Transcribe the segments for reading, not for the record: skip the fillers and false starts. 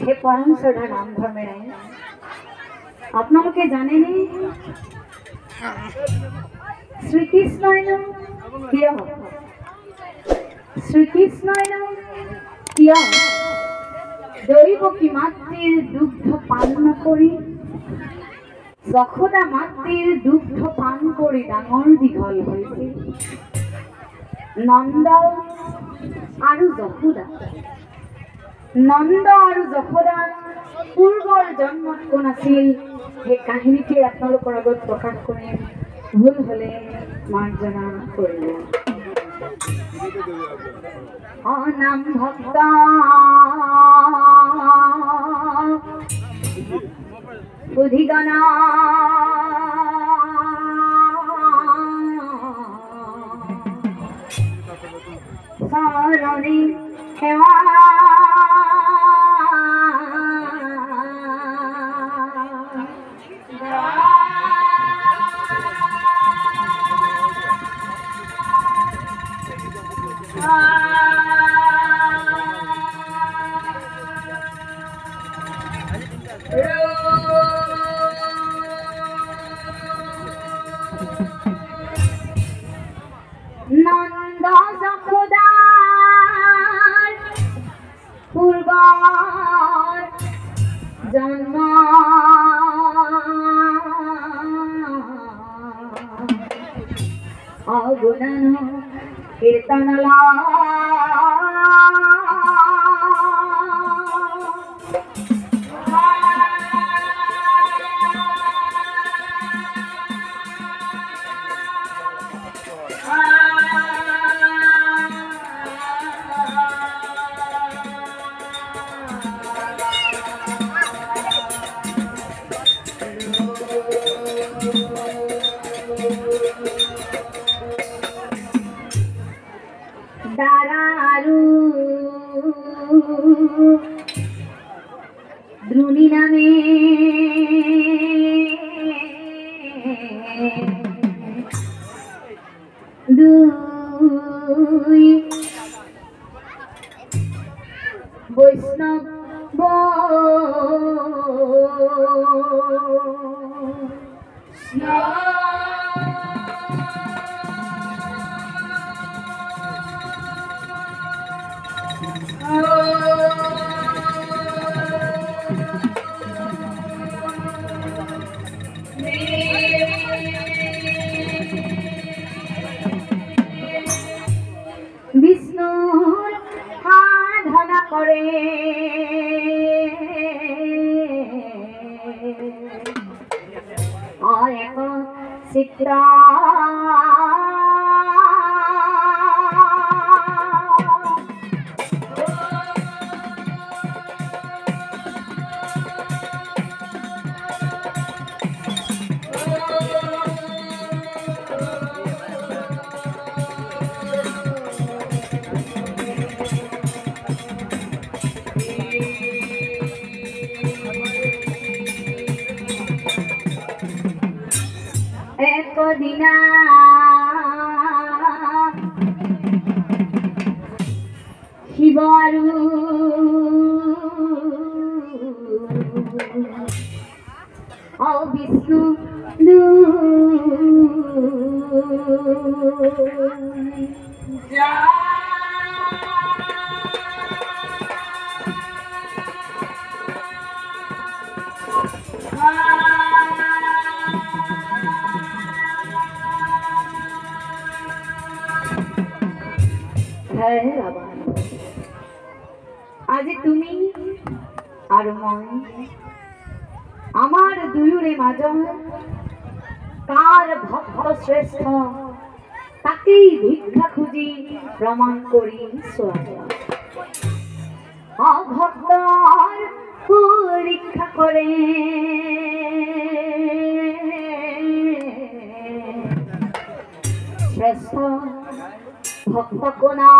হে পৰম শ্ৰদ্ধা নাম ধৰ্মেৰ আইন, আপনাকে জানেনি শ্ৰীকৃষ্ণই প্ৰিয়, শ্ৰীকৃষ্ণই প্ৰিয় দৈবকী মাতৃৰ দুগ্ধ পান কৰি, যশোদা মাতৃৰ দুগ্ধ পান কৰি ডাঙৰ দীঘল হৈছে। নন্দ আৰু যশোদা, নন্দ আৰু যশোদাৰ পূৰ্বৰ জন্মত কোন আছিল সেই কাহিনীটি আপোনালোকৰ আগত প্ৰকাশ কৰিম। ভুল হলে মাৰ্জনা কৰিব। নাম ভক্ত বুধিগণা শৰণে সেৱা নন্দ যশোদাৰ পূৰ্বৰ জন্ম অগুণন কীৰ্তনলা দাৰাৰু দ্ৰুণী নামে দুই বৈষ্ণব বিষ্ণুৰ সাধনা কৰে এক চিত্ৰা একদিনা শিব আৰু বিষ্ণু আজি তুমি আৰু মই আমাৰ দুয়োৰে মাজত কাৰ ভক্ত শ্ৰেষ্ঠ তাকেই ভিক্ষা খুজি প্ৰমাণ কৰি চোৱা। ভক্তৰ পৰীক্ষা কৰে শ্রেষ্ঠ ভক্ত কোনা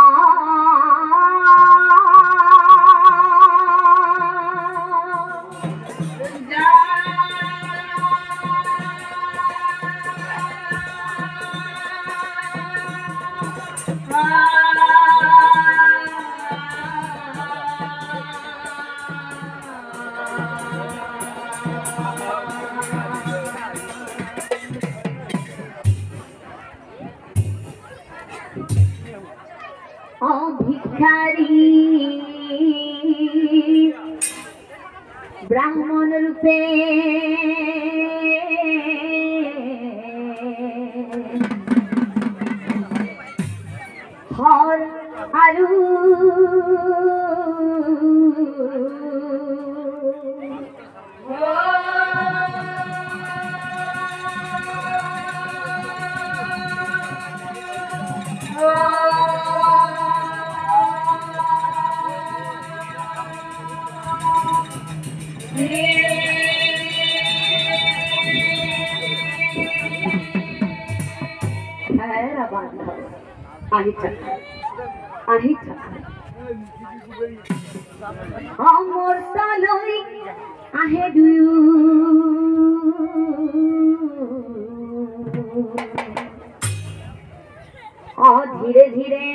ভিখারি ব্রাহ্মণ রূপে হর আরু আমার তালই আহে দুয়ু ধীরে ধীরে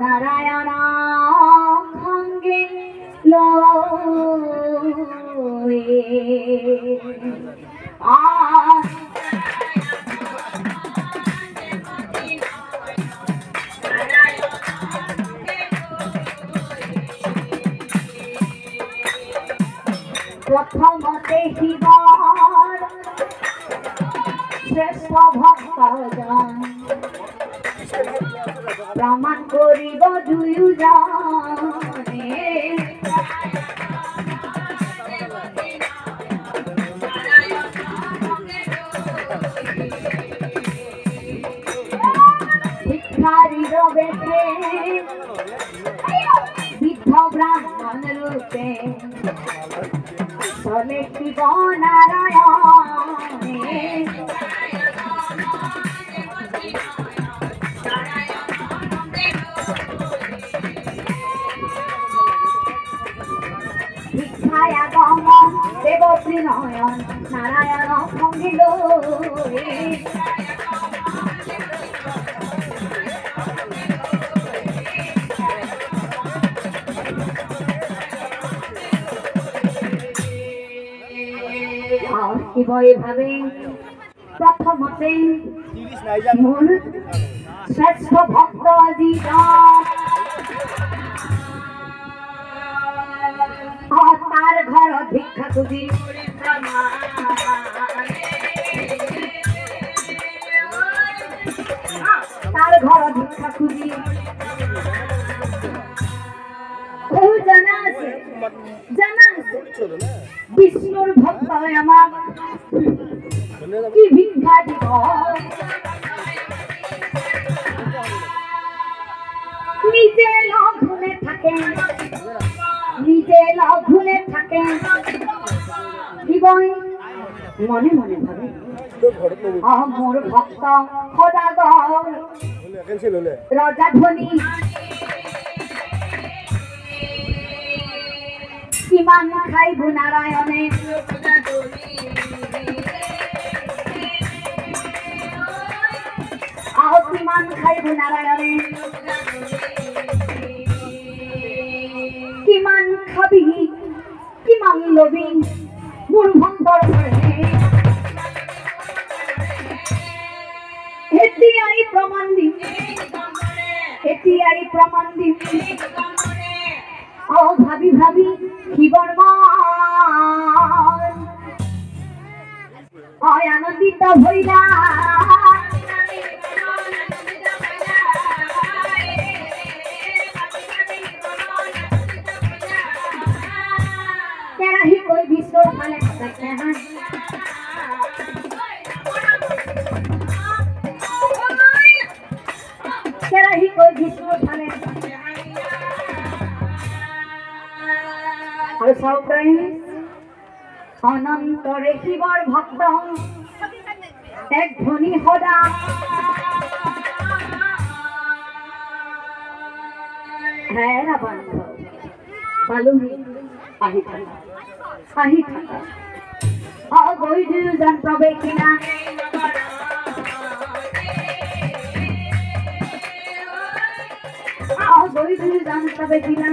নারায়ণ সঙ্গে প্রথমতে শিবর শ্রেষ্ঠ ভক্তজন প্রমাণ করিব দুয়োজনে ভিখারির বেশে বৃদ্ধ ব্রাহ্মণ রূপে চলে শিব নারায়ণে দেবশ্রী নয়ন নারায়ণ সঙ্গিল শিব এভাবে প্রথমতে মূল শ্রেষ্ঠ ভক্ত তার ঘর ভিক্ষা খুঁজি তার ঘর ভিক্ষা খুঁজি জানা আছে বিষ্ণুর ভক্ত আমার কি ভিক্ষা দিব নিজে লঘুনে থাকে জীবন মনে মনে ভাবে মোর ভক্ত সদাগর রজা ধ্বনি কিমান খাইব নারায়ণে কিমান খাইব নারায়ণে কিমান খাবি কিমান লবি মোর ভক্তর ঘরে এতিয়াই প্রমাণ দিবি ভাবি ভাবি শিবর মন আনন্দিত হইলা কেৰাহী কৈ ঘিচু ধানে আৰু চাওকই অনন্তৰে শিৱৰ ভক্ত এক ধ্বনি সদা হেৰা বন্ধ পালোহি আহি থাকা গৈ দুয়োজন প্ৰৱেশিনা গৈ দুয়োজন প্ৰৱেশিনা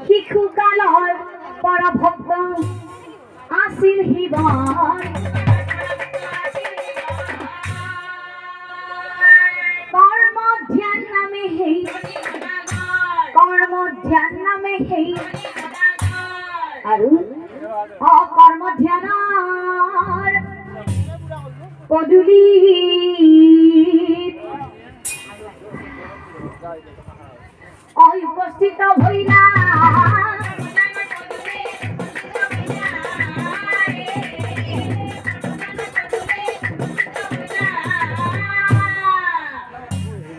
শিশু কালৰ পৰা ভক্ত আছিল শিৱৰ কৰ্ম ধ্যান নামে সেই আৰু কৰ্ম ধ্যানৰ পদূলি উপস্থিত হইলা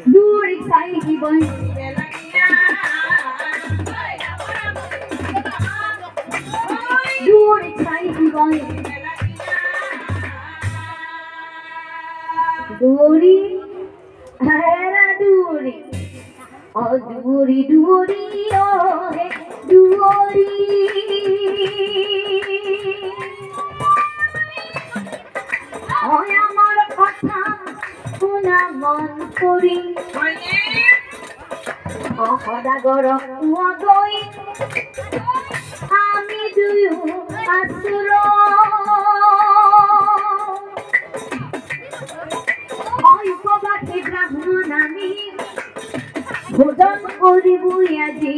দূৰি চাই জীবন दूरी हेरा दूरी ओ दूरी दूरी ओ हे दूरी ओ আমার কথা শুনা মন করি ও সদাগর গৈ আমি দুয়ো আসুর উপবাসী ব্রাহ্মণ আমি ভোজন করিব আজি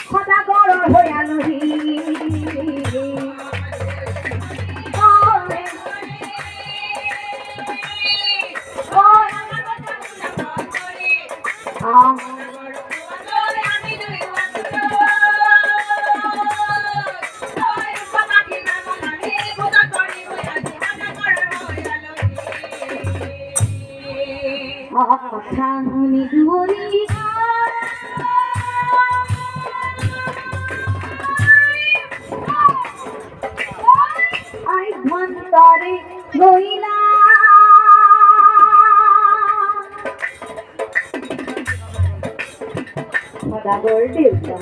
সদাগৰৰ হৈ আলহী কথা শুনি দূৰি আভ্যন্তৰে গইলা সদাগৰ দেউতা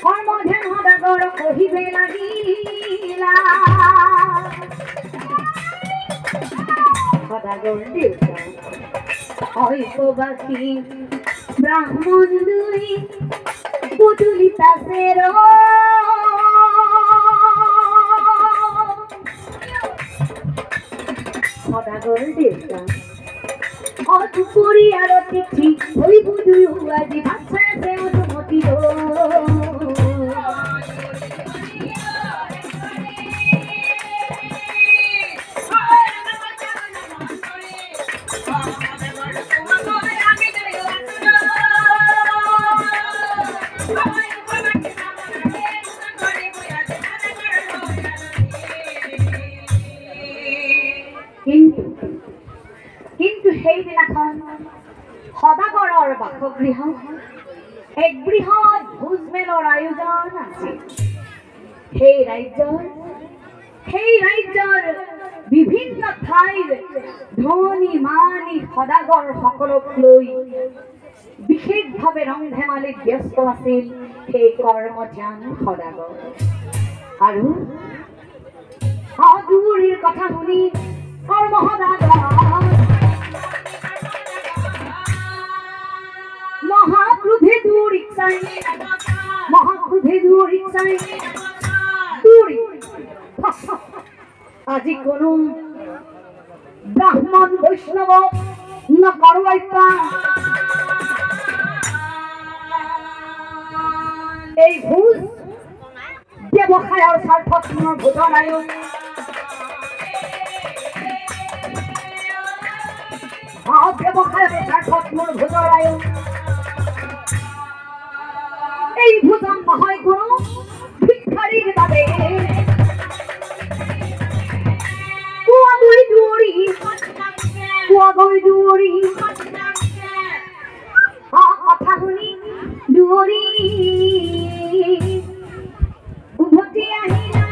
কৰ্মধ্যান সদাগৰ কহিবে লাগিলা সদাগৰ দেউতা ঐক্যবাসী ব্ৰাহ্মণ দুই পুতুলি তাসেৰ সদাগৰ দেউতা অতুপুৰি আৰ তিথি ওই বুধুই আজি ভাষা সে অনুমতি কিন্তু সেইদিনাখন সদাগৰৰ বাসগৃহ এক বৃহৎ ভোজমেলৰ আয়োজন আছিল সেই ৰাজ্যৰ বিভিন্ন ঠাইৰ ধনী মানি সদাগৰ সকলক লৈ বিশেষভাৱে ৰং ধেমালিত ব্যস্ত আছিল সেই কৰ্মধ্যান সদাগৰ আৰু দূৰীৰ কথা শুনি কৰ্ম সদাগৰ মহাক্ৰোধে দূৰীক চাই দূৰী আজি কোনো ব্ৰাহ্মণ বৈষ্ণব নকৰবাইপা এই ভোজ ব্যৱসায়ৰ স্বাৰ্থত মোৰ ভোজন আয়োগ ব্যৱসায়ৰ স্বাৰ্থত মোৰ ভোজন আয়োগ এই ভোজন গৈ দুৱৰী কথা শুনি দুৱৰী উভতি আহিলা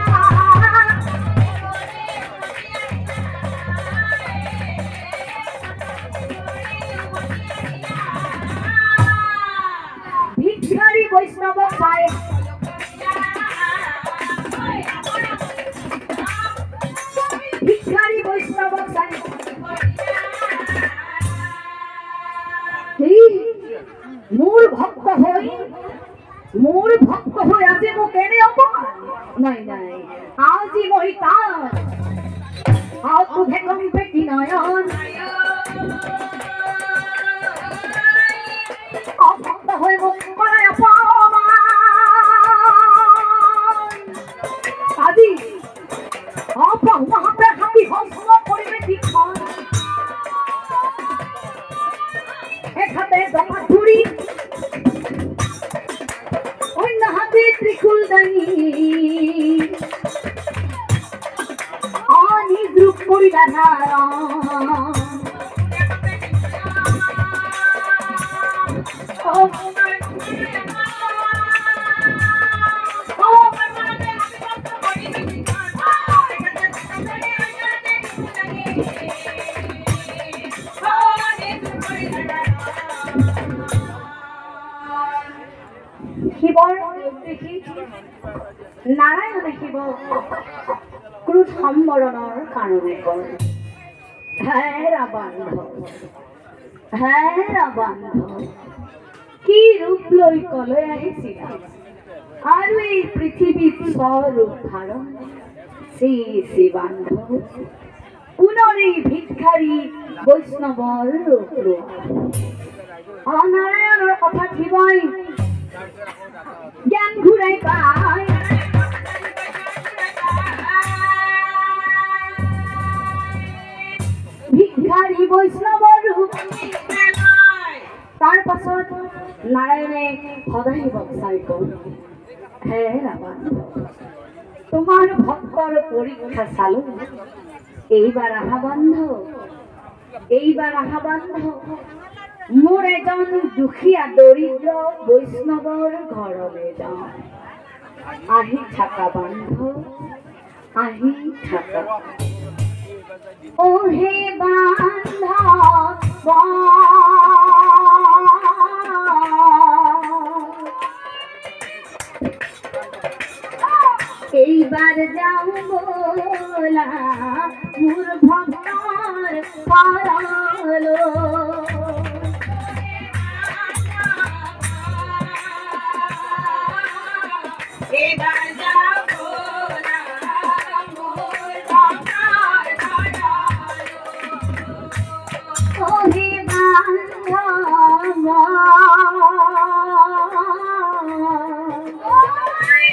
ভিক্ষাৰী বৈষ্ণৱক চাই ভিক্ষাৰী বৈষ্ণৱক চাই মোৰ ভক্ত হৈ আজি মোক এনে অপমান নাই নাই আজি মই তাত তোহে কম পেটি নয়ন অভক্ত হৈ মোক কৰাই অপমান আজি অপমানতে হাবি হস্ত কৰিলে তীক্ষণ এখাতে জমা ধুৰি অন্য হাতে ত্ৰিশূল দানি অনিজ ৰূপ কৰিলা ধাৰণ শিৱৰ দেখি নাৰায়ণে শিৱ ক্ৰোধ সম্বৰণৰ কাৰণে কয় হে ৰাবান্ধ কি ৰূপ লৈ কলৈ আহিছিলা আৰু এই পৃথিৱীত স্বৰূপ ধাৰণ শ্ৰী বান্ধৱ পুনৰ এই ভিক্ষাৰী বৈষ্ণৱৰ ৰূপ লোৱা নাৰায়ণৰ কথা শিৱই জ্ঞান ঘূৰাই পায় ভিক্ষাৰী বৈষ্ণৱৰ ৰূপ তাৰ পাছত নাৰায়ণে সদাশিৱক চাই কয় হে ৰাবান্ধ তোমাৰ ভক্তৰ পৰীক্ষা চালো এইবাৰ আহা বান্ধ মোৰ এজন দুখীয়া দৰিদ্ৰ বৈষ্ণৱৰ ঘৰলৈ যাওঁ আহি থাকা বান্ধ আহি থাকা ও হে বান্ধৱ এইবাৰ যাওঁ বোলা মোৰ ভক্তৰ ঘৰলৈ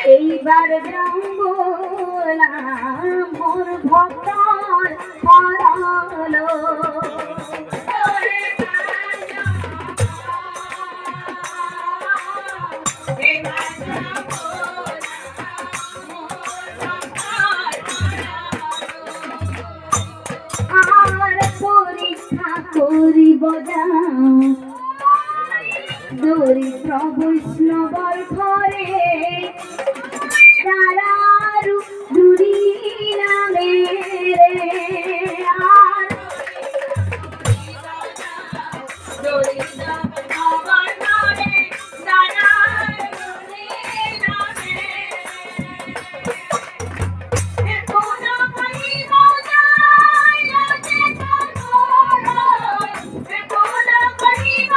এইবার যাও বোলা মোর ভক্তর পরলো আর পরীক্ষা করিব যাও দরিদ্র বৈষ্ণবর ঘরে তারারু দুরি নামে আর দরিদ্র বৈষ্ণবর ঘরে তারারু দুরি নামে কোনো কহিব যায় লজে করো কোনো কহিব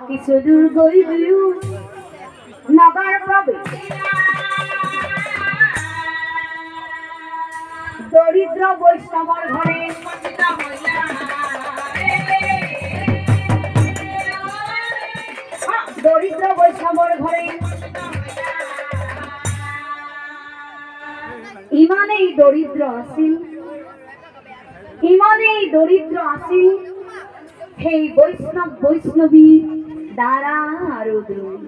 কিছু দূর গইলু নগর প্রবেশ দরিদ্র বৈষ্ণবর ঘরে দরিদ্র বৈষ্ণবর ঘরে ইমানেই দৰিদ্ৰ আছিল, ইমানেই দৰিদ্ৰ আছিল সেই বৈষ্ণৱ বৈষ্ণৱী দাৰা আৰু দ্ৰোণ।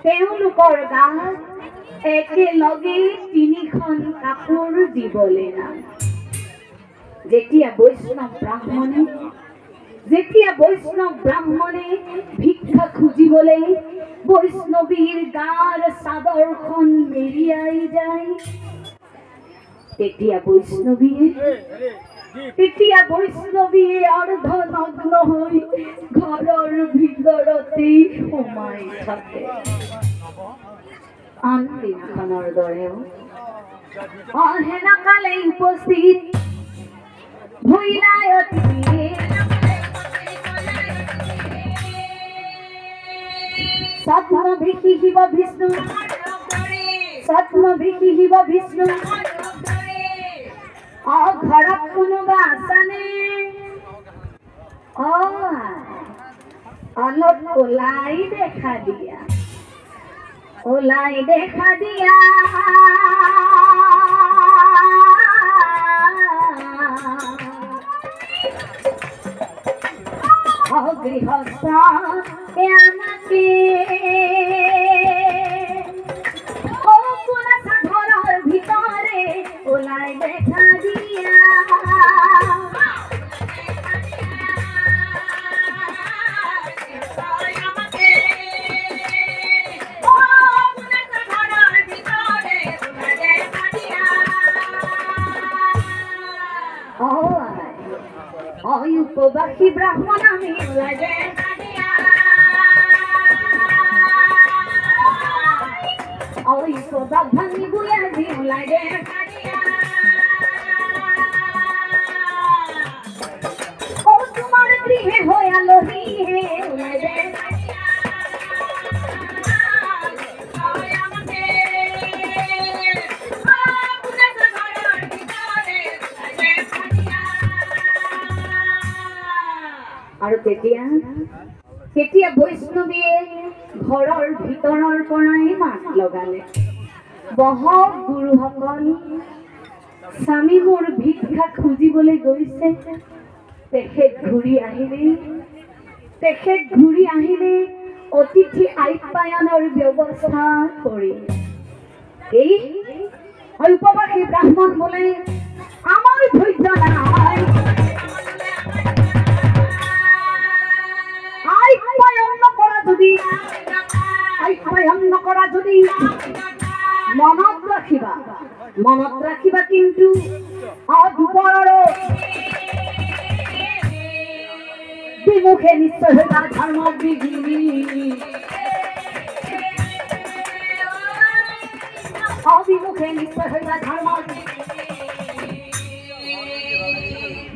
তেওঁলোকৰ গাত একেলগে 3খন কাপোৰ দিবলৈ নাই। যেতিয়া বৈষ্ণৱ ব্ৰাহ্মণে ভিক্ষা খুজিবলৈ বৈষ্ণৱীৰ গাৰ চাদৰখন মেৰিয়াই যায়, তেতিয়া বৈষ্ণৱীয়ে অৰ্ধনগ্ন হৈ ঘৰৰ ভিতৰতেই সোমাই থাকে। আন দিনখনৰ দৰেও সেনেকালে উপস্থিত ভৈলাই অতিথিয়ে ছদ্মবেশী শিৱ বিষ্ণু ঘৰত কোনোবা আছানে? অলপ ওলাই দেখা দিয়া। গৃহস্থ আমাকে ঘৰৰ ভিতৰে ওলাই দেখা দিয়া। উপবাসী ব্রাহ্মণ আমি ওলাই দেখা দিয়া। উপবাস ভাঙি বলে আজি ওলাই দেখা দিয়া। তোমার গৃহে হৈ আলহী হে ওলাই দেখা দিয়া। আৰু তেতিয়া বৈষ্ণৱীয়ে ঘৰৰ ভিতৰৰ পৰাই মাত লগালে, বহক গুৰুসকল, স্বামী মোৰ ভিক্ষা খুজিবলৈ গৈছে। তেখেত ঘূৰি আহিলে অতিথি আপ্যায়নৰ ব্যৱস্থা কৰি। এই উপবাসী ব্ৰাহ্মণ বোলে আমাৰ ধৈৰ্য নাই, আপ্যায়ন নকৰা যদি মনত ৰাখিবা কিন্তু দুপৰৰ বিমুখে নিশ্চয় হইবা ধৰ্ম বিঘিনি। অবিমুখে নিশ্চয় হইবা ধৰ্ম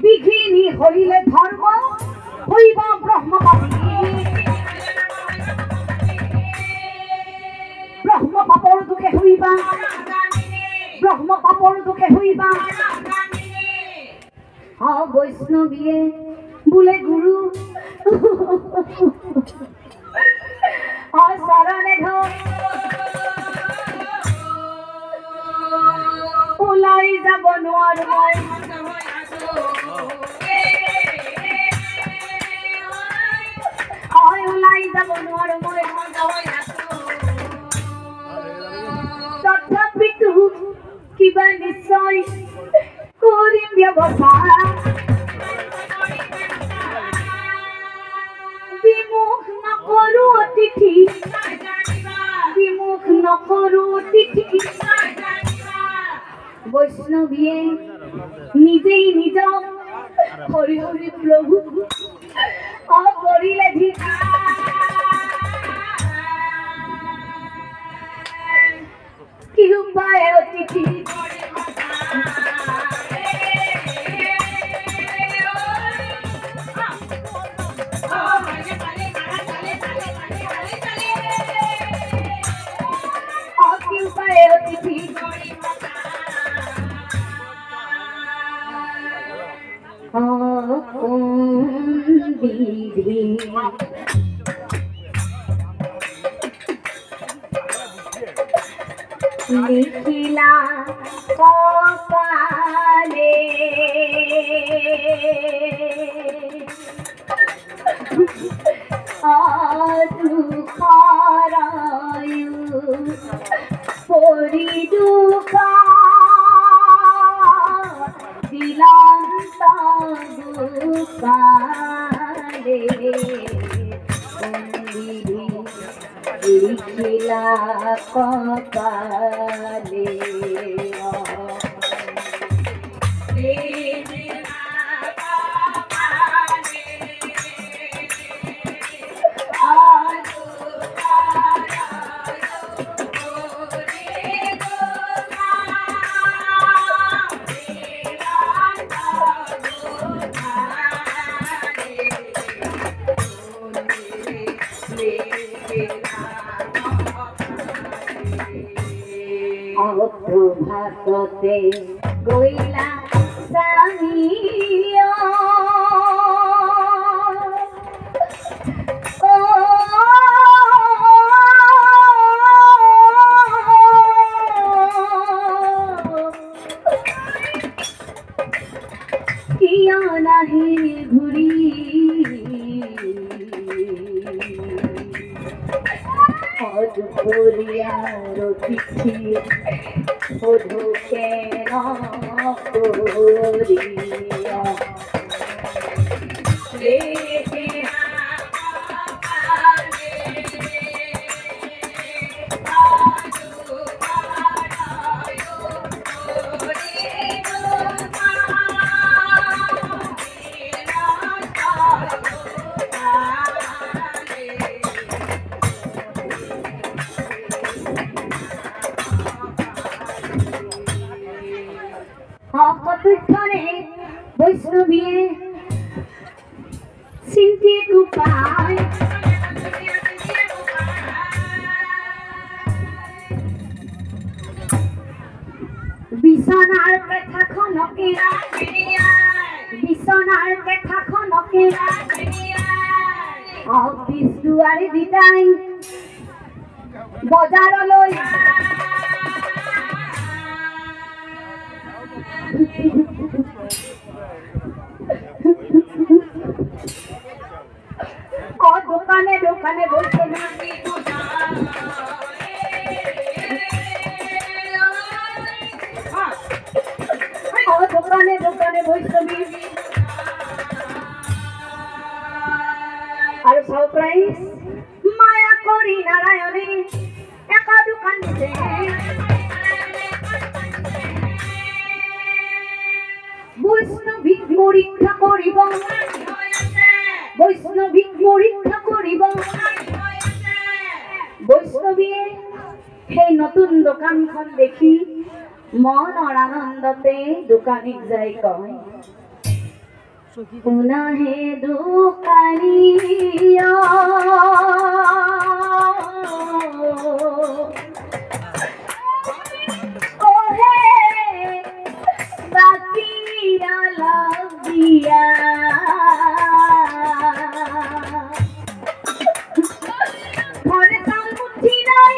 বিঘিনি। হইলে ধৰ্ম হইবা ব্ৰহ্মপাপী। ব্ৰহ্ম পাপৰ দুখে হইবা। বৈষ্ণৱীয়ে বোলে গুৰু চৰণে ধৰ ওলাই যাব নোৱাৰো মই। ওলাই যাব নোৱাৰো মই। তথাপিতো কিবা নিশ্চয় কৰিম ব্যৱস্থা। বিমুখ নকৰো অতিথি। বৈষ্ণৱীয়ে নিজেই নিজক হৰি হৰি প্ৰভু কৰিলে কি উপায় অতিথি লিখিলা কপালে দুখরায়ু পরি দুঃখ দিলান্ত দুঃখালে লিখিলা কপালে ভাততে গইলা সামিয়া কিয়া নাহি ঘুরি অধুরিয়ার চিঠি শুধু কেন করিয়া কতক্ষণে বৈষ্ণবী চিন্তি কুপায় বিছনার পেঠাখনকে অফিস দুয়ারে বিদায় বজাৰলৈ দোকানে দোকানে বলছে না দোকানে দোকানে বৈষ্ণবী আর সারপ্রাইজ মায়া করি নারায়ণে একা দোকান দিতে বৈষ্ণবী পরীক্ষা করিব বৈষ্ণবী পরীক্ষা করিব বৈষ্ণবী সেই নতুন দোকানখন দেখি মনৰ আনন্দতে দোকানীক যাই কয় শুনাহে দোকানীয়া ওহে বাকিয়া লাগিয়া ঘরে চাল মুঠি নাই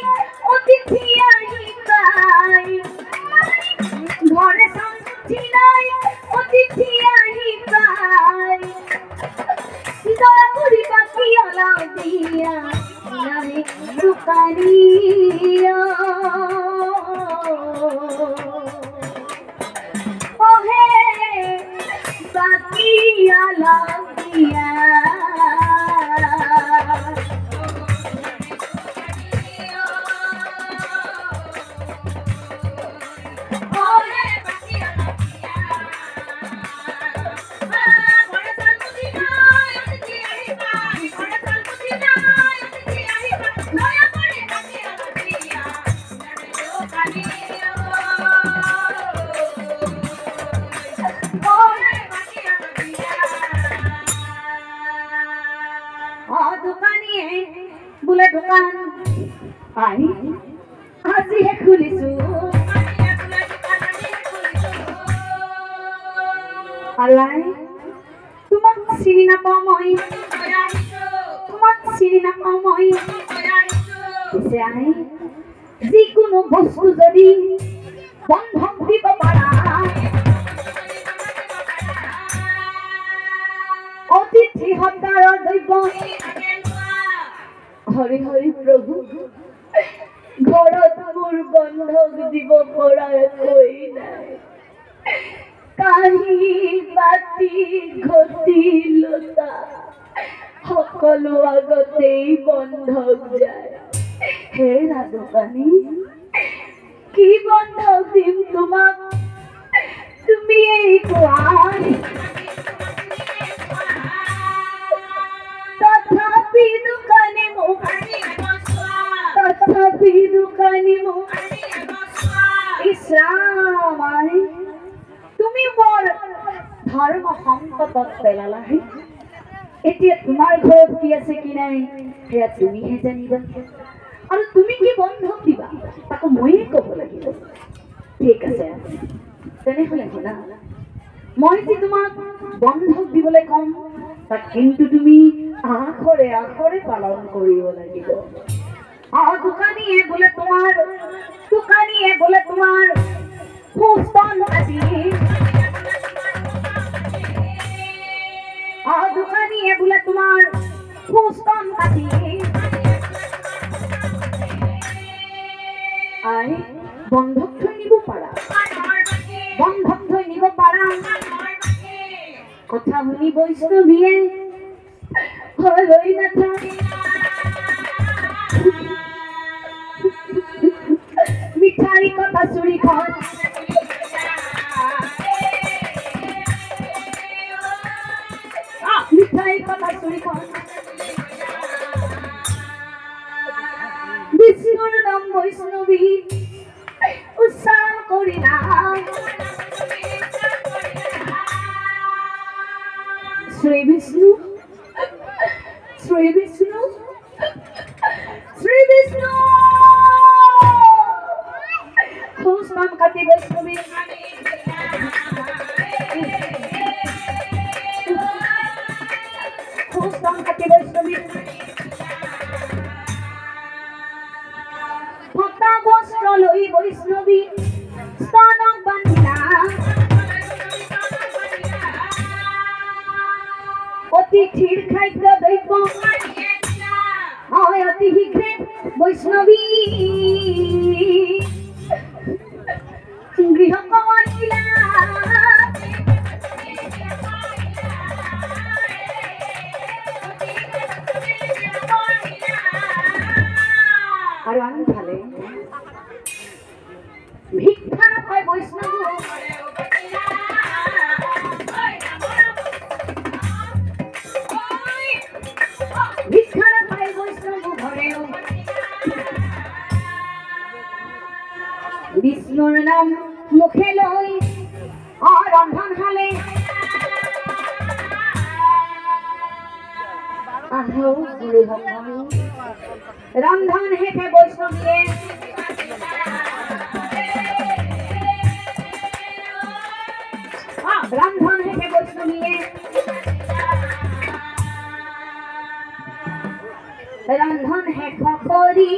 অতিথি আহি পাই ঘরে চাল মুঠি নাই অতিথি আহি পাই দয়া করি বাকিয়া লাগিয়া নামে দোকানিয়া ওহে বাকিয়া লাগিয়া बोले दुकान आई আজি হে খুলিছো আলাই তোমাক চিনি নাপাও মই তোমাক চিনি নাপাও মই পিছে আই যিকোনো কোনো বস্তু যদি বন্ধক দিব পাৰা অতিথি সৎকাৰ দ্ৰব্য হৰি হৰি প্ৰভু ঘৰত মোৰ বন্ধক দিব পৰা একোৱেই নাই কাঁহী বাতি ঘটি লতা সকলো আগতেই বন্ধক যায় হে ৰাজকানী কি বন্ধক দিম তোমাক তুমি এই কোৱা তথাপি দোকানী মোক ইছৰাম তুমি মোৰ ধৰ্ম সংকটত পেলালাহে এতিয়া তোমাৰ ঘৰত কি আছে কি নাই সেয়া তুমিহে জানিবা আৰু তুমি কি বন্ধক দিবা তাকো ময়ে ক'ব লাগিব ঠিক আছে তেনেহ'লে শুনা মই যে তোমাক বন্ধক দিবলৈ কম তাক কিন্তু তুমি আখৰে আখৰে পালন কৰিব লাগিব দোকানীয়ে বোলে তোমাৰ সুস্তন কাটি দোকানীয়ে বোলে তোমাৰ সুস্তন কাটি বন্ধক থৈ নিব পাৰা কথা শুনি বৈষ্ণৱীয়ে হৈ নাথাকে মিঠাই কথা চুৰি খন মিঠাই কথা চুৰি খন বিষ্ণুৰ নাম বৈষ্ণৱী উচ্চাৰণ কৰিলা শ্ৰী বিষ্ণু সুস্নাম কাটি বৈষ্ণৱী ফটা বস্ত্ৰ লৈ বৈষ্ণৱী স্তনক বান্ধিলা অতিথিৰ খাদ্য দ্ৰব্য অতি শীঘ্ৰে বৈষ্ণৱী গৃহ কমলা আৰু আনফালে ভিক্ষা নাপায় বৈষ্ণৱ বিষ্ণুৰ নাম মুখে লৈ ৰন্ধন হালে আহো গুৰু ভগৱান ৰন্ধন শেষে বৈষ্ণৱীয়ে ৰন্ধন শেষ কৰি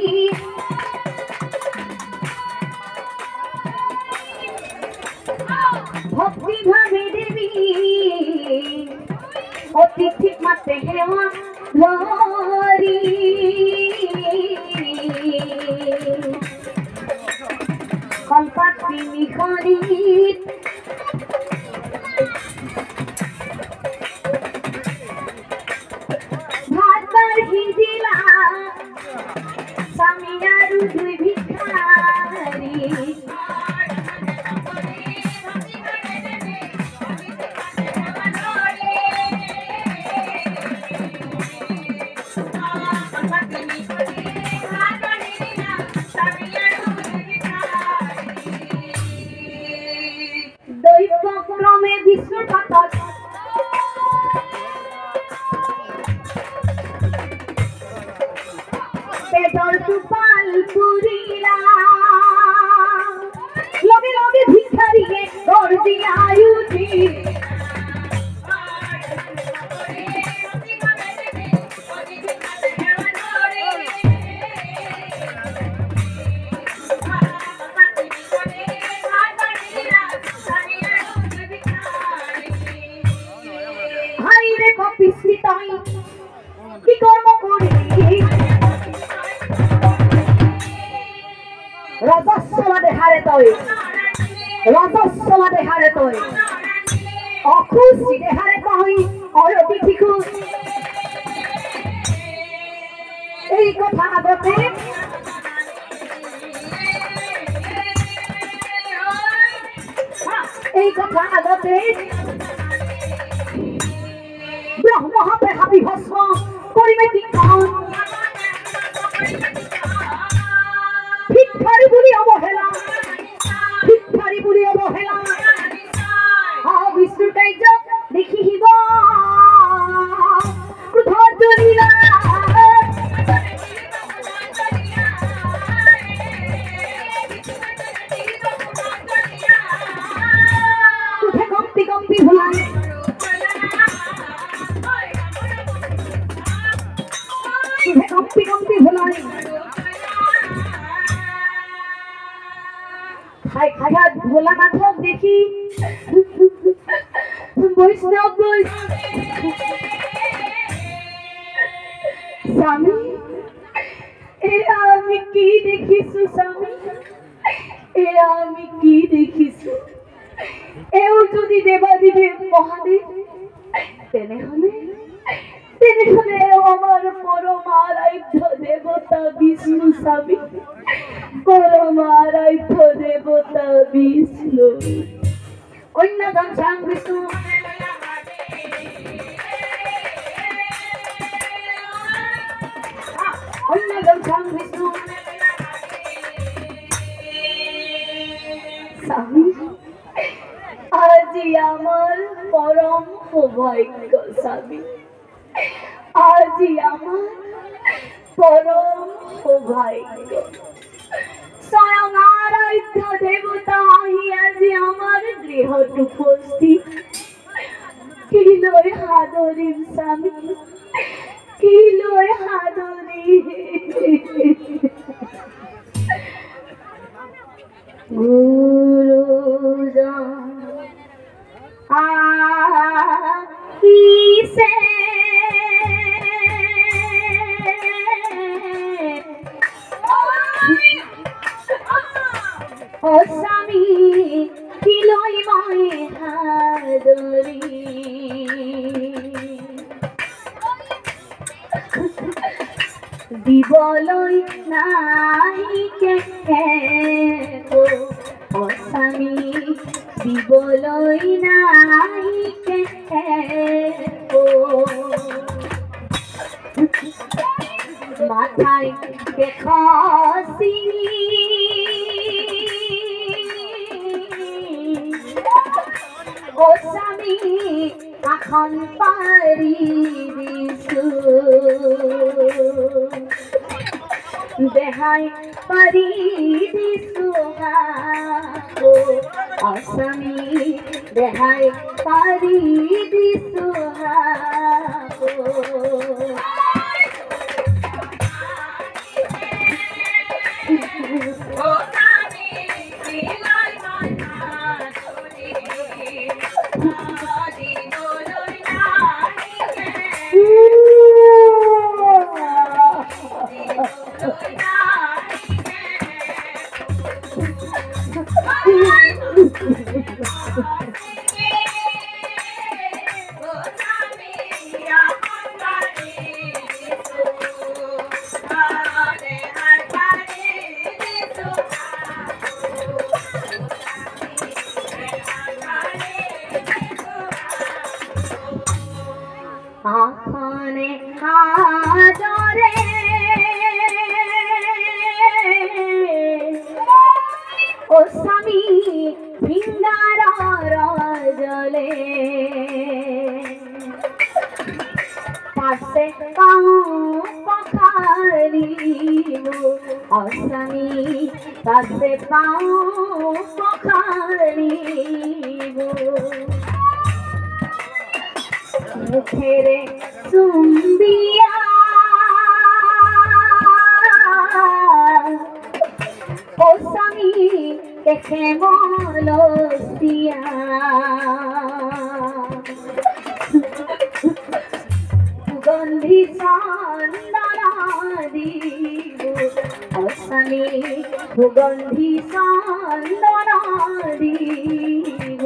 ভক্তি ভাবে দেবী অতিথিক মাতে সেৱা ধৰি কলপাত তিনিখনিত ভাত বাঢ়ি দিলা স্বামী আৰু দুই ভিক্ষাৰী দৈবক্ৰমে বিষ্ণুৰ পাতত পেটৰ সুপাল পুৰিলা লগে লগে ভিক্ষাৰিকে দৌড় দিয়া আয়ুতি তই ৰজস্বলা দেহাৰে তই অখুচি দেহাৰে তই অৰতি ঠিকুচ এই কথা আগতে ব্ৰহ্মহতে হাবি ভস্ম কৰিমে তীক্ষণ ভিক্ষাৰী বুলি অৱহেলা বিষ্ণুৰ কাৰ্য দেখি শিৱ ক্ৰোধত জ্বলিলা কম্পি ভুলাই কম্পি ভুলাই খাইঘাট ভোলানাথক দেখি বৈষ্ণৱ স্বামী এয়া আমি কি দেখিছো স্বামী এয়া আমি কি দেখিছো এও যদি দেৱাদিদেৱ মহাদেৱ তেনেহলে আমার পরম আরাধ্য দেবতা বিষ্ণু স্বামী পরম আরাধ্য দেবতা বিষ্ণু অন্যতম স্বাম বিষ্ণু অন্যতম স্বাম বিষ্ণু স্বামী আজি আমার পরম সৌভাগ্য স্বামী আজি আমার পরম সৌভাগ্য স্বয়ং আরাধ্য দেবতা আজি আমার গৃহত উপস্থিত কি লয় হাদরিম স্বামী কি লয় হাদরি গুরুজন আইছে ও স্বামী কি লই মই হাদরি দিবলৈ নাই কে ও স্বামী দিবলৈ নাই কে মাথায় দেখি ও স্বামী এখন পাৰি দিছো দেহাই পাৰি দিছো ও স্বামী দেহাই পাৰি দিছো আখনে আদরে ও স্বামী ভিঙ্গার জলে পাশে পাও পখালিব ও স্বামী পাশে পাও পখালিব মুখেরে চুম্বিয়া ও স্বামী কেখে মলসিয়া সুগন্ধি চন্দনা দিব ও স্থানে সুগন্ধি চন্দন দিব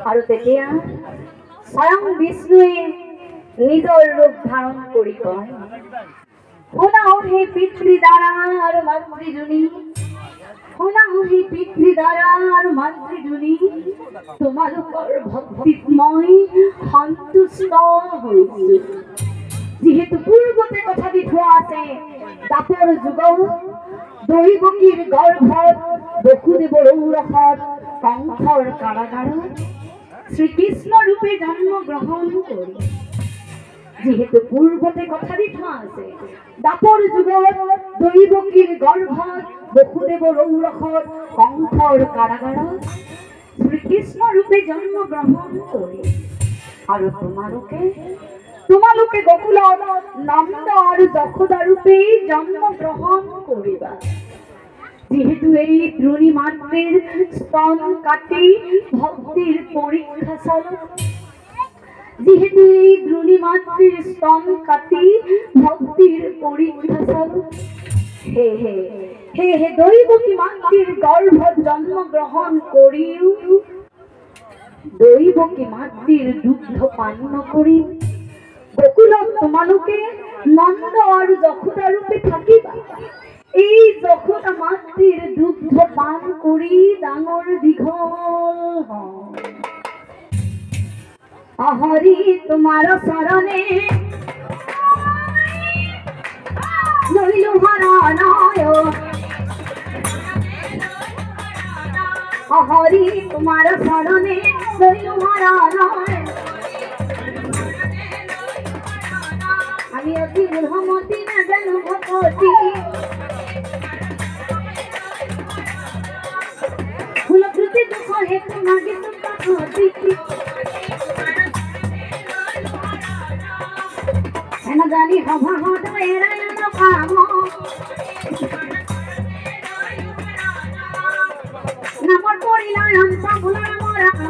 আৰু তেতিয়া স্বয়ং বিষ্ণুৱে নিজৰ ৰূপ ধাৰণ কৰি কয় শুনাও হে পিতৃ দ্বাৰা আৰু মাতৃজনী শুনাও হে পিতৃ দ্বাৰা আৰু মাতৃজনী তোমালোকৰ ভক্তিত মই সন্তুষ্ট হৈছো যিহেতু পূৰ্বতে কথা দি থোৱা আছে দাপৰ যুগত দৈৱকীৰ গৰ্ভত বসুদেৱৰ ঔৰসত কংসৰ কাৰাগাৰত শ্ৰীকৃষ্ণ ৰূপে জন্ম গ্ৰহণ কৰি যিহেতু পূৰ্বতে কথা দি থোৱা আছে দাপৰ যুগত দৈৱকীৰ গৰ্ভত বসুদেৱৰ ঔৰসত কংসৰ কাৰাগাৰত শ্ৰীকৃষ্ণ ৰূপে জন্ম গ্ৰহণ কৰি আৰু তোমালোকে গোকুলত নন্দ আৰু যশোদা ৰূপে জন্ম গ্ৰহণ কৰিবা যেহেতু এই দ্ৰোণী মাতৃৰ স্তন কাটি ভক্তিৰ পৰীক্ষা চলে যেহেতু এই দ্ৰোণী মাতৃৰ স্তন কাটি ভক্তিৰ পৰীক্ষা চলে হে দৈৱকী মাতৃৰ গৰ্ভত জন্ম গ্ৰহণ কৰিও দৈৱকী মাতৃৰ দুগ্ধ পান নকৰি গোকুলত তোমালোকে নন্দ আৰু যশোদা ৰূপে থাকিবা এই যশোদা মাতৃৰ দুগ্ধ পান কৰি ডাঙৰ দীঘল হৰি তোমাৰ চৰণে লইলো শৰণয় হৰি তোমাৰ চৰণে লইলো শৰণয় আমি অতি মূঢ়মতি নাজানো ভকতি ফুলকৃতি দুখৰ হেতু মাগিছো কাকতি এনে জানি সভাহত এৰাই নকাম নামৰ পৰিলয় অন্ত ভুলৰ মৰাম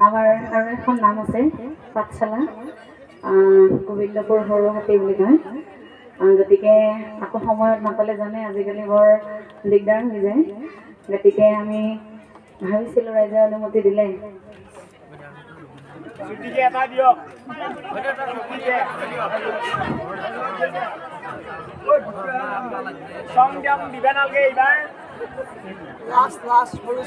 আমাৰ আৰু এখন নাম আছে পাঠশালা গোবিন্দপুৰ সৰুহাটী বুলি কয় গতিকে আকৌ সময়ত নাপালে জানে আজিকালি বৰ দিগদাৰ হৈ যায় গতিকে আমি ভাবিছিলো ৰাইজে অনুমতি দিলে ছুটিকে এটা দিয়ক সং দিবা নালগে এইবাৰ লাষ্ট সৰু